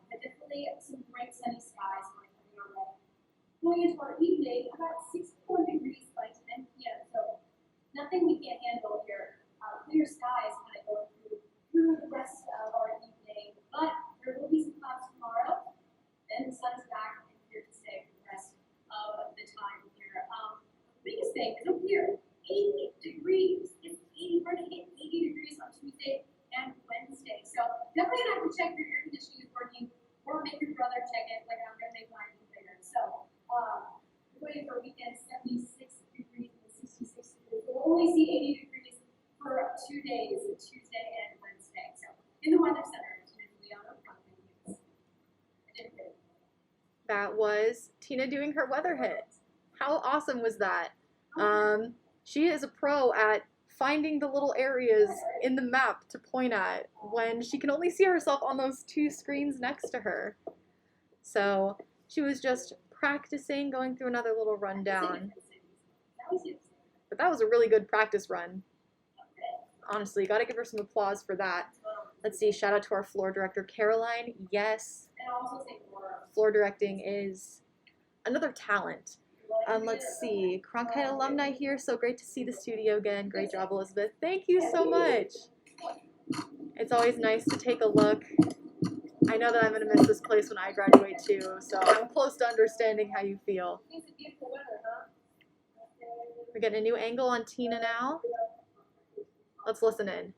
but definitely some bright sunny skies coming our way. Going into our evening, about 61 degrees by 10 p.m. So nothing we can't handle here. Clear skies kind of going through the rest of our evening, but there will be some clouds tomorrow. Then the sun's back and here to stay for the rest of the time here. The biggest thing is up here, 80 degrees. It's 80, we're going to hit 80 degrees on Tuesday and Wednesday. So definitely gonna have to check your air conditioning is working, or make your brother check it, like I'm going to make mine later. So we're waiting for a weekend 76 degrees and 66 degrees. We'll only see 80 degrees for 2 days, Tuesday and Wednesday. So in the Weather Center, Tina Giuliano from the news. That was Tina doing her weather hit. How awesome was that? She is a pro at finding the little areas in the map to point at when she can only see herself on those two screens next to her. So she was just practicing, going through another little rundown. But that was a really good practice run. Honestly, got to give her some applause for that. Let's see, shout out to our floor director, Caroline. Yes, floor directing is another talent. Let's see, Cronkite alumni here, so great to see the studio again. Great job, Elizabeth. Thank you so much. It's always nice to take a look. I know that I'm going to miss this place when I graduate too, so I'm close to understanding how you feel. We're getting a new angle on Tina now. Let's listen in.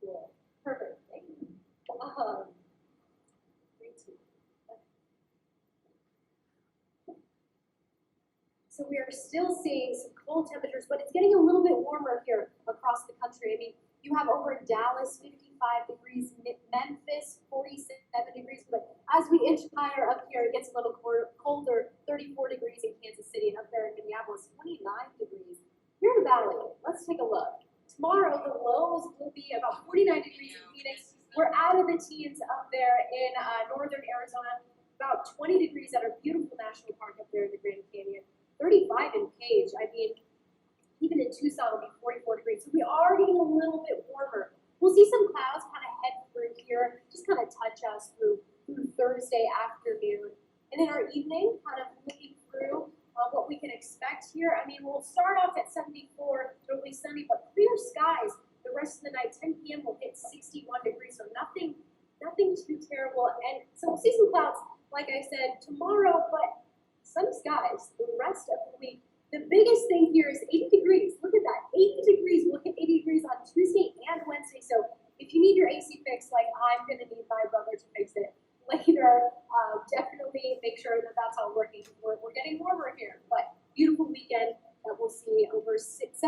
Cool. Perfect. Thank you. 3, 2. So we are still seeing some cold temperatures, but it's getting a little bit warmer here across the country. I mean, you have over in Dallas, 55 degrees, Memphis, 47 degrees, but as we inch higher up here, it gets a little colder, 34 degrees in Kansas City, and up there in Minneapolis, 29 degrees. Here in the valley, let's take a look. Tomorrow, the lows will be about 49 degrees in Phoenix. We're out of the teens up there in northern Arizona, about 20 degrees at our beautiful national park up there in the Grand Canyon. 35 in Page. I mean, even in Tucson, it'll be 44 degrees. So we are getting a little bit warmer. We'll see some clouds kind of head through here, just kind of touch us through Thursday afternoon. And then our evening, kind of looking through what we can expect here. I mean, we'll start off at 74, it'll be sunny, but clear skies. The rest of the night, 10 p.m. will hit 61 degrees, so nothing too terrible. And so we'll see some clouds, like I said, tomorrow, but some skies the rest of the week. The biggest thing here is 80 degrees. Look at that, 80 degrees. We'll hit 80 degrees on Tuesday and Wednesday. So if you need your AC fixed, like I'm going to need my brother to fix it later, definitely make sure that that's all working. We're getting warmer here, but beautiful weekend that we'll see over 76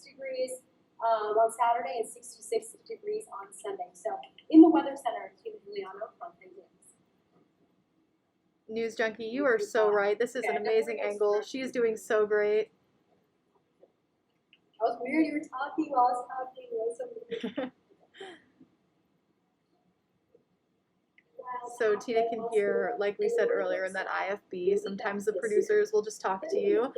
degrees on Saturday and 66 degrees on Sunday. So in the Weather Center, Tina Giuliano from Vegas. News Junkie, you are so right. This is an amazing angle. She is doing so great. That was weird. You were talking while I was talking. So Tina can hear, like we said earlier in that IFB, sometimes the producers will just talk to you.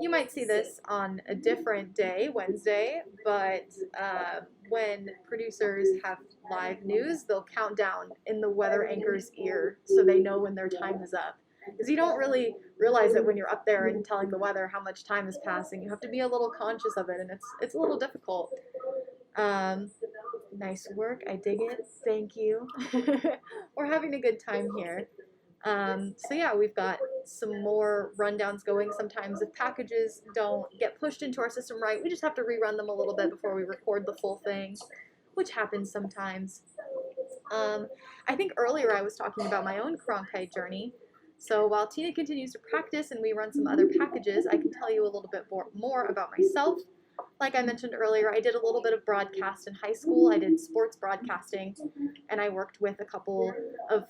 You might see this on a different day, Wednesday, but when producers have live news, they'll count down in the weather anchor's ear so they know when their time is up. Because you don't really realize it when you're up there and telling the weather how much time is passing. You have to be a little conscious of it, and it's a little difficult. Nice work. I dig it. Thank you. We're having a good time here. So yeah, we've got some more rundowns going. Sometimes if packages don't get pushed into our system right, we just have to rerun them a little bit before we record the full thing, which happens sometimes. I think earlier I was talking about my own Cronkite journey. So while Tina continues to practice and we run some other packages, I can tell you a little bit more about myself. Like I mentioned earlier, I did a little bit of broadcast in high school. I did sports broadcasting, and I worked with a couple of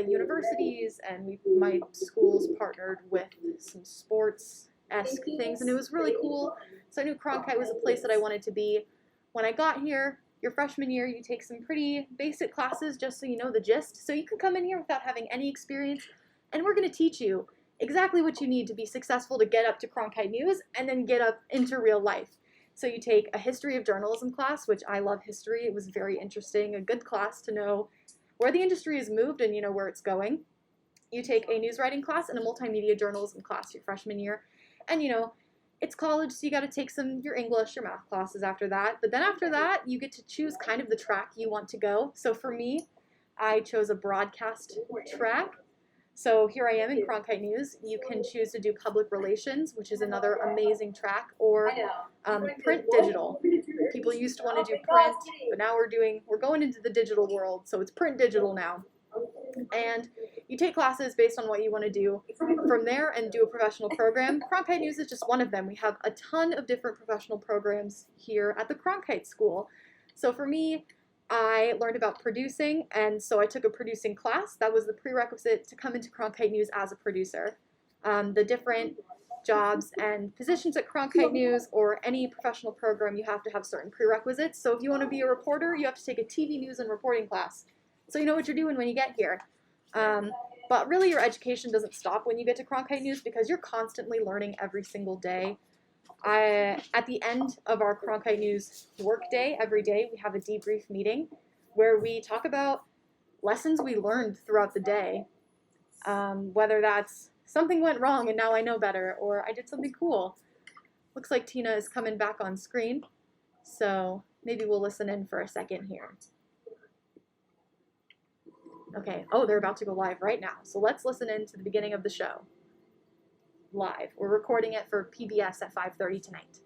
universities, and my schools partnered with some sports-esque things, and it was really cool. So I knew Cronkite was a place that I wanted to be. When I got here, your freshman year, you take some pretty basic classes just so you know the gist. So you can come in here without having any experience, and we're going to teach you exactly what you need to be successful to get up to Cronkite News and then get up into real life. So you take a history of journalism class, which I love history. It was very interesting, a good class to know where the industry has moved and you know where it's going. You take a news writing class and a multimedia journalism class your freshman year. And you know, it's college, so you got to take your English, your math classes after that. But then after that, you get to choose kind of the track you want to go. So for me, I chose a broadcast track. So here I am in Cronkite News. You can choose to do public relations, which is another amazing track, or print digital. People used to want to do print, but now we're going into the digital world, so it's print digital now. And you take classes based on what you want to do from there and do a professional program. Cronkite News is just one of them. We have a ton of different professional programs here at the Cronkite School. So for me, I learned about producing, and so I took a producing class. That was the prerequisite to come into Cronkite News as a producer. The different jobs and positions at Cronkite News or any professional program, you have to have certain prerequisites. So if you want to be a reporter, you have to take a TV news and reporting class, so you know what you're doing when you get here. But really, your education doesn't stop when you get to Cronkite News because you're constantly learning every single day. At the end of our Cronkite News workday, every day, we have a debrief meeting where we talk about lessons we learned throughout the day, whether that's something went wrong and now I know better, or I did something cool. Looks like Tina is coming back on screen, so maybe we'll listen in for a second here. Okay, oh, they're about to go live right now, so let's listen in to the beginning of the show. live. We're recording it for PBS at 5:30 tonight.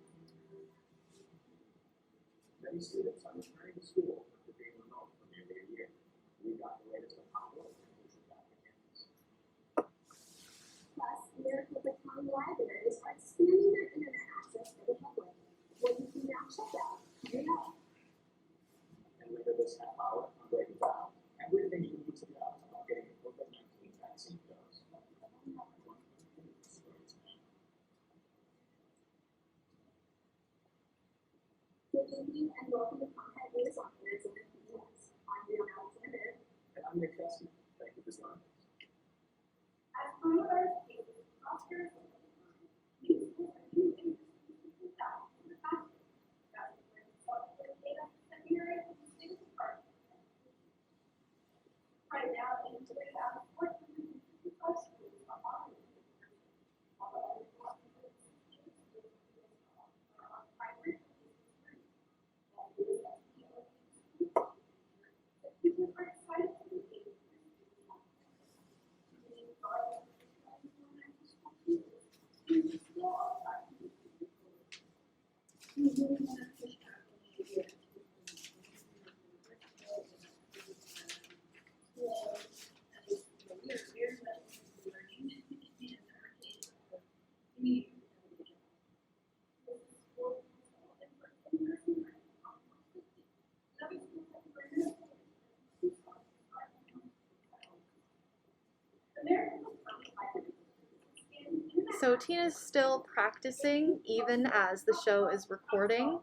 Many students are returning to school after being remote for nearly a year. We got the latest on how well things are back on campus. Plus, Maricopa County libraries are expanding their internet access for the public. When you can now check out Rehearse. And later this half hour, I'm breaking down everything you need to know about getting a COVID-19 vaccine dose. Good evening and welcome to Cronkite News on Arizona PBS. I'm Leon Alexander. And I'm Nick Kessler. Thank you for joining us. As coronavirus cases across Arizona decline, news schools are using this back to the classroom. That's according to data secondary and student department. Right now, 83,455 schools are operating. Although only 1,600 schools are on primary. People are excited to be able to So Tina's still practicing even as the show is recording.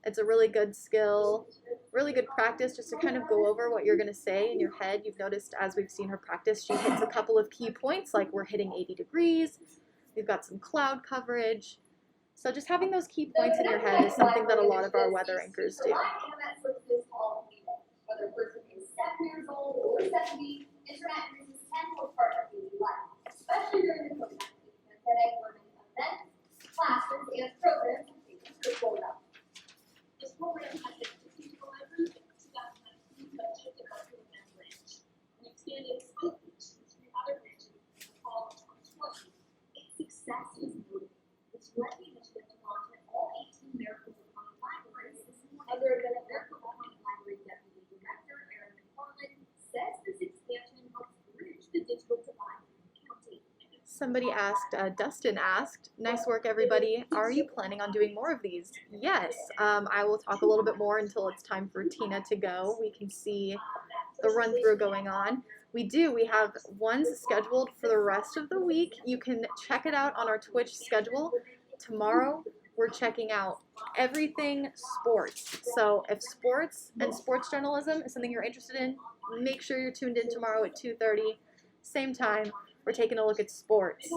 It's a really good skill, really good practice just to kind of go over what you're going to say in your head. You've noticed as we've seen her practice, she hits a couple of key points like we're hitting 80 degrees, we've got some cloud coverage. So just having those key points in your head is something that a lot of our weather anchors do. Whether a person is 7 years old or 70, internet is an essential part of daily life, especially during the COVID-19 pandemic, where many events, classes, and programs have taken to roll out. This program has been strategic however, 2019 budget development and branch. We expanded scope reach to 3 other branches in the fall of 2020. Its success is noted. It's led the initiative to launch at all 18 Maricopa County libraries this morning. Other than Maricopa County Library Deputy Director Aaron McFarland says this expansion helps bridge the digital divide in the county. Somebody asked, Dustin asked, nice work everybody, are you planning on doing more of these? Yes, I will talk a little bit more until it's time for Tina to go. We can see the run through going on. We have ones scheduled for the rest of the week. You can check it out on our Twitch schedule. Tomorrow we're checking out everything sports. So if sports and sports journalism is something you're interested in, make sure you're tuned in tomorrow at 2:30, same time. We're taking a look at sports.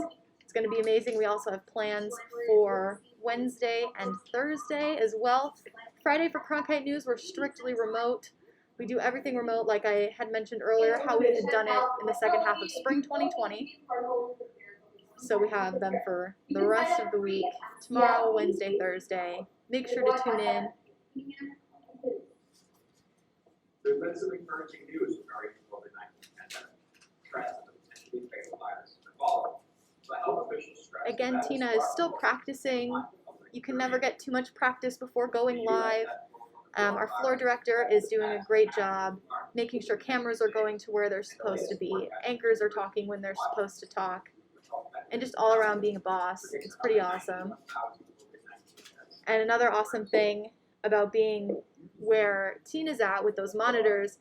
It's going to be amazing. We also have plans for Wednesday and Thursday as well. Friday for Cronkite News, we're strictly remote. We do everything remote like I had mentioned earlier, how we had done it in the second half of spring 2020. So we have them for the rest of the week, tomorrow, Wednesday, Thursday. Make sure to tune in. There's been some encouraging news regarding the COVID-19 pandemic. Threats of the potentially fatal virus have evolved, but health officials stress Again, Tina is still practicing. You can never get too much practice before going live. Our floor director is doing a great job making sure cameras are going to where they're supposed to be. Anchors are talking when they're supposed to talk. And just all around being a boss. It's pretty awesome. And another awesome thing about being where Tina's at with those monitors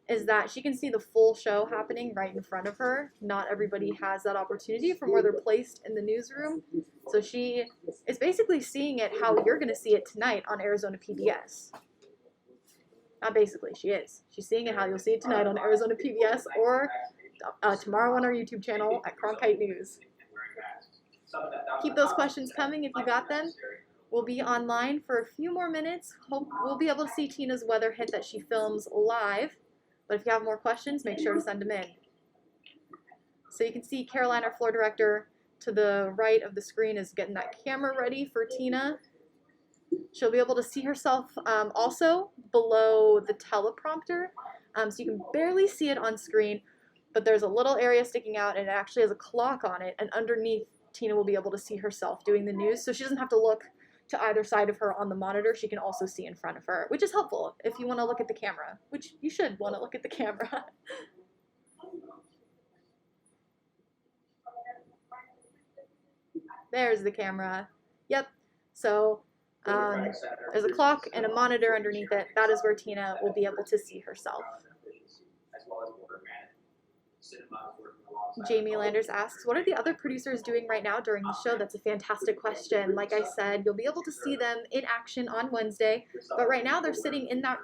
is that she can see the full show happening right in front of her. Not everybody has that opportunity from where they're placed in the newsroom. So she is basically seeing it how you're going to see it tonight on Arizona PBS. Not basically, she is. She's seeing it how you'll see it tonight on Arizona PBS or tomorrow on our YouTube channel at Cronkite News. Keep those questions coming if you got them. We'll be online for a few more minutes. Hope we'll be able to see Tina's weather hit that she films live. But if you have more questions, make sure to send them in. So you can see Caroline, our floor director, to the right of the screen is getting that camera ready for Tina. She'll be able to see herself also below the teleprompter. So you can barely see it on screen, but there's a little area sticking out and it actually has a clock on it. And underneath Tina will be able to see herself doing the news, so she doesn't have to look to either side of her on the monitor. She can also see in front of her, which is helpful if you want to look at the camera, which you should want to look at the camera. There's the camera. Yep. So there's a clock and a monitor underneath it. That is where Tina will be able to see herself. Jamie Landers asks, what are the other producers doing right now during the show? That's a fantastic question. Like I said, you'll be able to see them in action on Wednesday, but right now they're sitting in that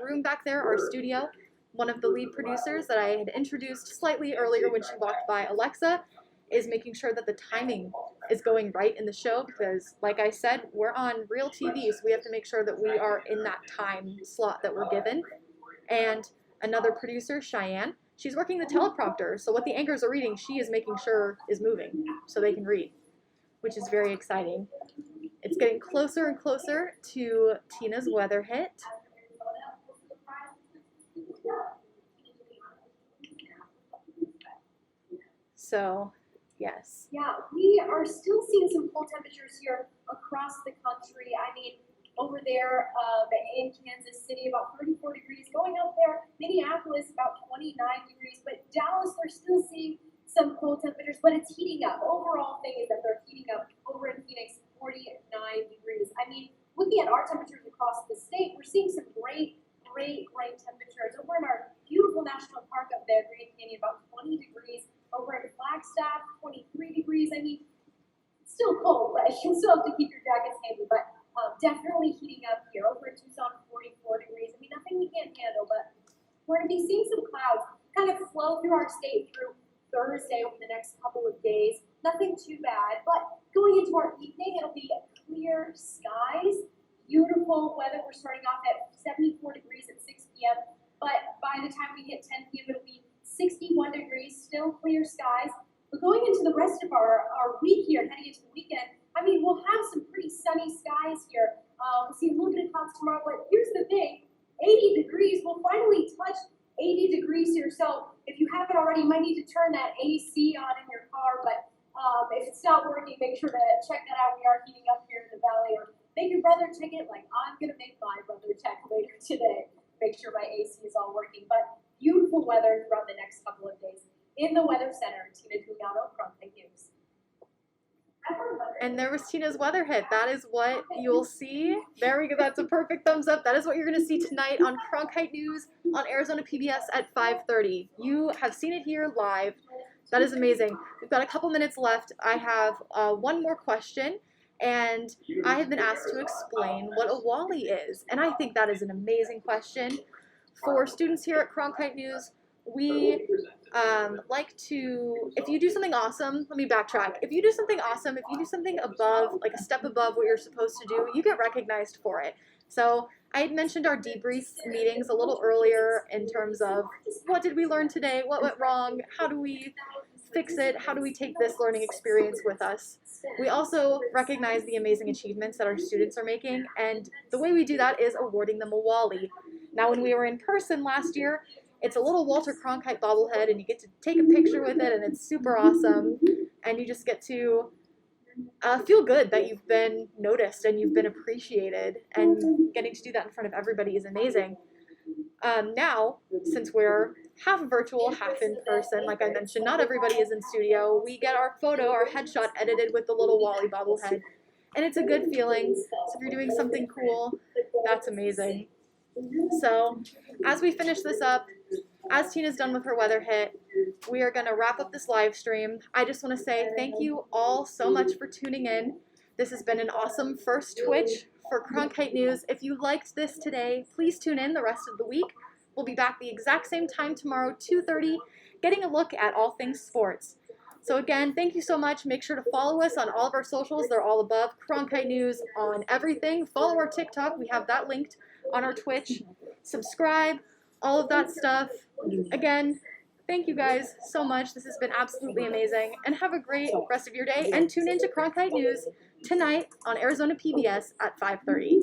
room back there, our studio. One of the lead producers that I had introduced slightly earlier when she walked by, Alexa, is making sure that the timing is going right in the show because, like I said, we're on real TV, so we have to make sure that we are in that time slot that we're given. And another producer, Cheyenne, she's working the teleprompter, so what the anchors are reading, she is making sure is moving so they can read, which is very exciting. It's getting closer and closer to Tina's weather hit. So, yes. Yeah, we are still seeing some cold temperatures here across the country. I mean, over there in Kansas City, about 34 degrees. Going up there, Minneapolis, about 29 degrees. But Dallas, they're still seeing some cold temperatures, but it's heating up. Overall thing is that they're heating up. Over in Phoenix, 49 degrees. I mean, looking at our temperatures across the state, we're seeing some great temperatures. Over in our beautiful national park up there, Grand Canyon, about 20 degrees. Over in Flagstaff, 23 degrees. I mean, it's still cold, but you still have to keep your jackets handy. But definitely heating up here. Over in Tucson, 44 degrees. I mean, nothing we can't handle, but we're going to be seeing some clouds kind of flow through our state through Thursday over the next couple of days. Nothing too bad, but going into our evening, it'll be clear skies. Beautiful weather. We're starting off at 74 degrees at 6 p.m., but by the time we hit 10 p.m., it'll be 61 degrees, still clear skies. But going into the rest of our week here, heading into the weekend, I mean, we'll have some pretty sunny skies here. We'll see a little bit of clouds tomorrow, but here's the thing, 80 degrees, we'll finally touch 80 degrees here. So if you haven't already, you might need to turn that AC on in your car, but if it's not working, make sure to check that out. We are heating up here in the valley, or make your brother check it like I'm gonna make my brother check later today. Make sure my AC is all working, but beautiful weather throughout the next couple of days. In the Weather Center, Tina Giuliano, Cronkite News. And there was Tina's weather hit. That is what you'll see. There we go. That's a perfect thumbs up. That is what you're going to see tonight on Cronkite News on Arizona PBS at 5:30. You have seen it here live. That is amazing. We've got a couple minutes left. I have one more question, and I have been asked to explain what a Wally is. And I think that is an amazing question. For students here at Cronkite News, we like to, if you do something awesome, let me backtrack. If you do something awesome, if you do something above, like a step above what you're supposed to do, you get recognized for it. So I had mentioned our debrief meetings a little earlier in terms of what did we learn today, what went wrong, how do we fix it, how do we take this learning experience with us. We also recognize the amazing achievements that our students are making, and the way we do that is awarding them a Wally. Now, when we were in person last year, it's a little Walter Cronkite bobblehead, and you get to take a picture with it, and it's super awesome, and you just get to feel good that you've been noticed and you've been appreciated, and getting to do that in front of everybody is amazing. Now, since we're half virtual, half in person, like I mentioned, not everybody is in studio, we get our photo, our headshot edited with the little Wally bobblehead, and it's a good feeling. So if you're doing something cool, that's amazing. So as we finish this up, as Tina's done with her weather hit, we are going to wrap up this live stream. I just want to say thank you all so much for tuning in. This has been an awesome first Twitch for Cronkite News. If you liked this today, please tune in the rest of the week. We'll be back the exact same time tomorrow, 2:30, getting a look at all things sports. So again, thank you so much. Make sure to follow us on all of our socials. They're all above. Cronkite News on everything. Follow our TikTok. We have that linked on our Twitch. Subscribe, all of that stuff. Again, thank you guys so much. This has been absolutely amazing. And have a great rest of your day. And tune in to Cronkite News tonight on Arizona PBS at 5:30.